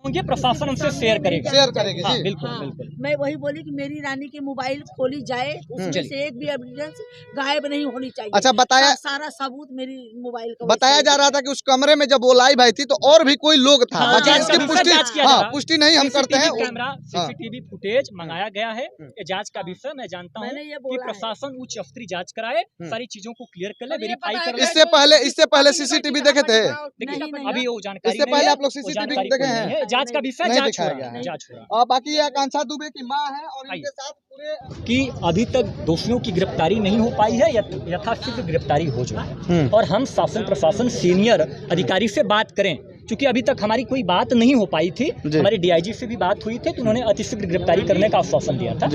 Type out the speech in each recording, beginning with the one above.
होंगे प्रशासन हमसे शेयर करेगी जी। बिल्कुल बिल्कुल। मैं वही बोली कि मेरी रानी की मोबाइल खोली जाए, उसमें से एक भी एविडेंस गायब नहीं होनी चाहिए। अच्छा, बताया सारा सबूत मेरी मोबाइल का बताया जा रहा था कि उस कमरे में जब वो लाइव आई थी तो और भी कोई लोग था। हाँ, बाकी इसकी पुष्टि नहीं हम करते हैं। कैमरा सीसीटीवी फुटेज मंगाया गया है, ये जांच का विषय मैं जानता हूँ कि प्रशासन उच्च स्तरीय जांच कराए, सारी चीजों को क्लियर कर ले, वेरीफाई कर ले। इससे पहले सीसीटीवी देखे थे? अभी वो जानकारी इससे पहले आप लोग सीसीटीवी देखे हैं? जांच का विषय नहीं जांच हो दिखाया रहा गया है, जांच हो रहा है। और बाकी ये आकांक्षा दुबे की मां है और इनके साथ पूरे कि अभी तक दोषियों की गिरफ्तारी नहीं हो पाई है, यथाशीघ्र गिरफ्तारी हो जाए और हम शासन प्रशासन सीनियर अधिकारी से बात करें, क्योंकि अभी तक हमारी कोई बात नहीं हो पाई थी। हमारे डीआईजी से भी बात हुई थी तो उन्होंने अतिशीघ्र गिरफ्तारी करने का आश्वासन दिया था।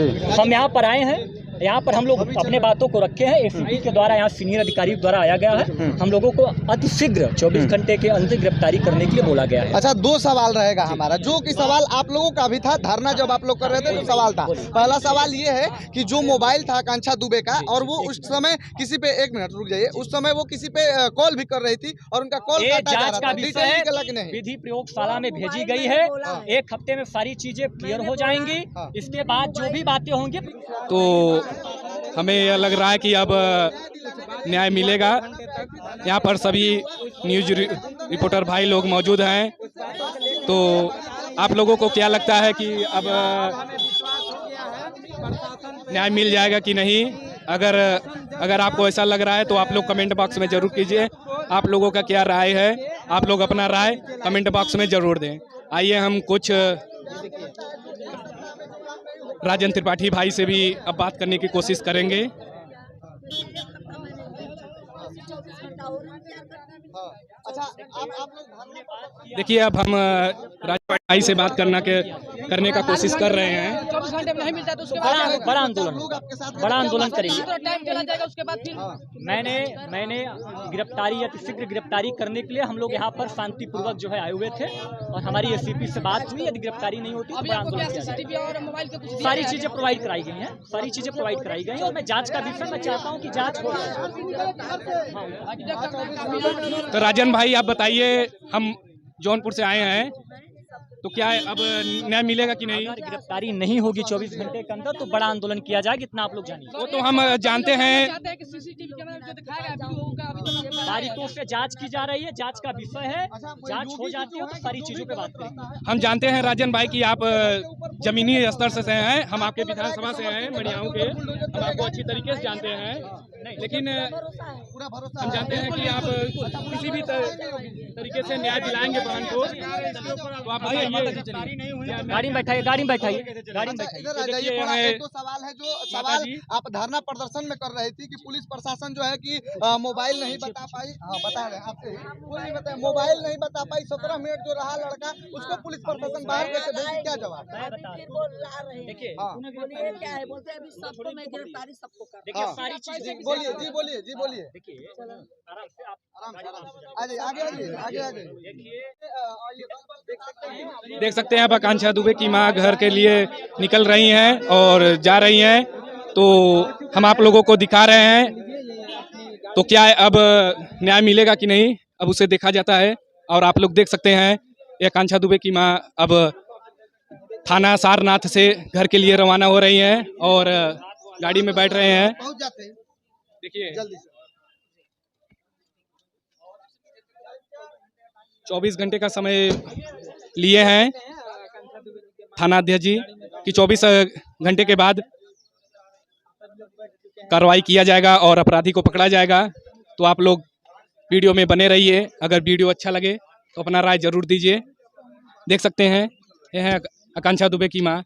हम यहाँ पर आए हैं, यहाँ पर हम लोग अपने बातों को रखे हैं, एसीपी के द्वारा यहाँ सीनियर अधिकारी द्वारा आया गया है। हम लोगों को अतिशीघ्र 24 घंटे के अंदर गिरफ्तारी करने के लिए बोला गया है। अच्छा, दो सवाल रहेगा हमारा, जो कि सवाल आप लोगों का भी था, धरना जब आप लोग कर रहे थे तो सवाल था। पहला सवाल ये है कि जो मोबाइल था आकांक्षा दुबे का, और वो उस समय किसी पे, एक मिनट रुक जाइए, उस समय वो किसी पे कॉल भी कर रही थी और उनका कॉल काटा जा रहा था। डिटेल निकला कि नहीं? विधि प्रयोगशाला में भेजी गई है, 1 हफ्ते में सारी चीजें क्लियर हो जाएंगी। इसके बाद जो भी बातें होंगी तो हमें यह लग रहा है कि अब न्याय मिलेगा। यहाँ पर सभी न्यूज रिपोर्टर भाई लोग मौजूद हैं, तो आप लोगों को क्या लगता है कि अब न्याय मिल जाएगा कि नहीं? अगर आपको ऐसा लग रहा है तो आप लोग कमेंट बॉक्स में जरूर कीजिए। आप लोगों का क्या राय है, आप लोग अपना राय कमेंट बॉक्स में जरूर दें। आइए हम कुछ राजन त्रिपाठी भाई से भी अब बात करने की कोशिश करेंगे। अच्छा, आप लोग देखिए, अब हम राजन भाई से बात करने का कोशिश कर रहे हैं। 24 घंटे में नहीं मिलता तो उसके बड़ा आंदोलन करेंगे। टाइम चला जाएगा, उसके बाद फिर मैंने गिरफ्तारी अतिशीघ्र गिरफ्तारी करने के लिए हम लोग यहाँ पर शांतिपूर्वक जो है आए हुए थे और हमारी एसीपी से बात हुई। यदि गिरफ्तारी नहीं होती तो बड़ा आंदोलन किया जाएगा। और मोबाइल के कुछ सारी चीजें प्रोवाइड कराई गई हैं, सारी चीजें प्रोवाइड कराई गई हैं और मैं जांच का विषय मैं चाहता हूँ कि जांच हो जाए। तो राजन भाई, आप बताइए, हम जौनपुर से आए हैं, तो क्या अब न्याय मिलेगा कि नहीं? अगर गिरफ्तारी नहीं होगी 24 घंटे के अंदर तो बड़ा आंदोलन किया जाएगा, इतना आप लोग जानिए। वो तो हम जानते हैं। बारीकों से जांच की जा रही है, जांच का विषय है, जांच हो जाती है तो सारी चीजों पे बात करेंगे। हम जानते हैं राजन भाई कि आप जमीनी स्तर से हैं, हम आपके विधानसभा से हैं मड़ियाऊ के, हम आपको अच्छी तरीके से जानते हैं, लेकिन हम जानते हैं कि आप किसी भी तरीके से न्याय दिलाएंगे बहन को, तो आप बताइए। गाड़ी में बैठाइए, गाड़ी में बैठाइए, गाड़ी में बैठाइए। इधर आ जाइए। थोड़ा एक दो सवाल है, जो सवाल आप धरना प्रदर्शन में कर रही थी कि पुलिस प्रशासन जो है कि मोबाइल नहीं बता पाई। हाँ, बता रहे हैं आपसे, नहीं बताया, मोबाइल नहीं बता पाई। 17 मिनट जो रहा लड़का, उसको पुलिस प्रशासन बाहर कैसे भेजी, क्या जवाब? देखिए क्या है, बोलते हैं अभी सबको मैं गिरफ्तारी सबको कर। देखिए सारी चीजें बोलिए जी, बोलिए जी, बोलिए। देखिए आराम से आप आगे आगे देख सकते हैं अब आकांक्षा दुबे की मां घर के लिए निकल रही हैं और जा रही हैं, तो हम आप लोगों को दिखा रहे हैं। तो क्या अब न्याय मिलेगा कि नहीं, अब उसे देखा जाता है। और आप लोग देख सकते हैं ये आकांक्षा दुबे की मां अब थाना सारनाथ से घर के लिए रवाना हो रही हैं और गाड़ी में बैठ रहे हैं। पहुंच जाते हैं, देखिए जल्दी से। 24 घंटे का समय लिए हैं थानाध्यक्ष जी कि 24 घंटे के बाद कार्रवाई किया जाएगा और अपराधी को पकड़ा जाएगा। तो आप लोग वीडियो में बने रहिए। अगर वीडियो अच्छा लगे तो अपना राय जरूर दीजिए। देख सकते हैं यह है आकांक्षा दुबे की मां।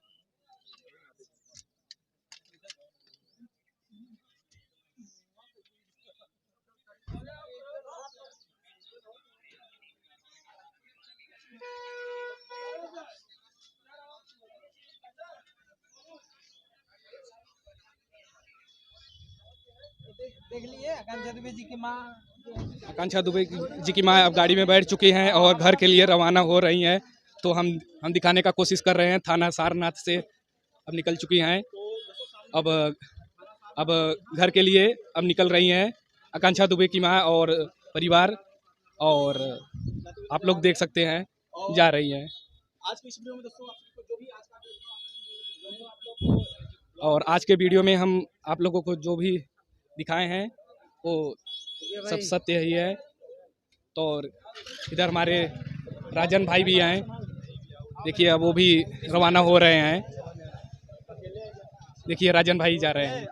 देख लिए आकांक्षा दुबे जी की माँ। आकांक्षा दुबे जी की मां अब गाड़ी में बैठ चुकी हैं और घर के लिए रवाना हो रही हैं। तो हम दिखाने का कोशिश कर रहे हैं। थाना सारनाथ से अब निकल चुकी हैं। अब घर के लिए अब निकल रही हैं आकांक्षा दुबे की मां और परिवार। और आप लोग देख सकते हैं जा रही हैं। आज की इस वीडियो में दोस्तों आपको जो भी आज का और आज के वीडियो में हम आप लोगों को जो भी दिखाए हैं वो सब सत्य ही है। तो इधर हमारे राजन भाई भी आए, देखिए अब वो भी रवाना हो रहे हैं। देखिए राजन भाई जा रहे हैं।